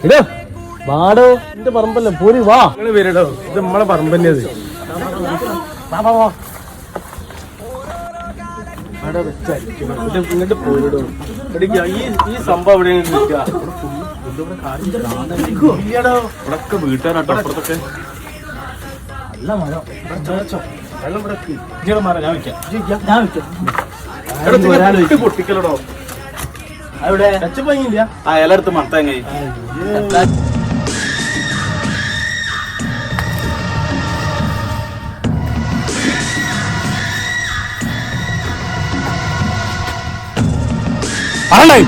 ഇടോ വാടോ എന്റെ പറമ്പല്ലേ പോരി വാ വരടോ ഇത് നമ്മളെ പറമ്പ് തന്നെയത് ഇങ്ങോട്ട് പോയിടോ ഈ സംഭവം എവിടെയാണ് ഇവിടൊക്കെ വീട്ടുകാരാട്ടോ അപ്പുറത്തൊക്കെ നല്ല മരം വെള്ളം ഇവിടെ മരം ഞാൻ വെക്കാം പൊട്ടിക്കലടോ അവിടെ പച്ചില്ല ആ ഇലടുത്ത് മത്തങ്ങ ആണേ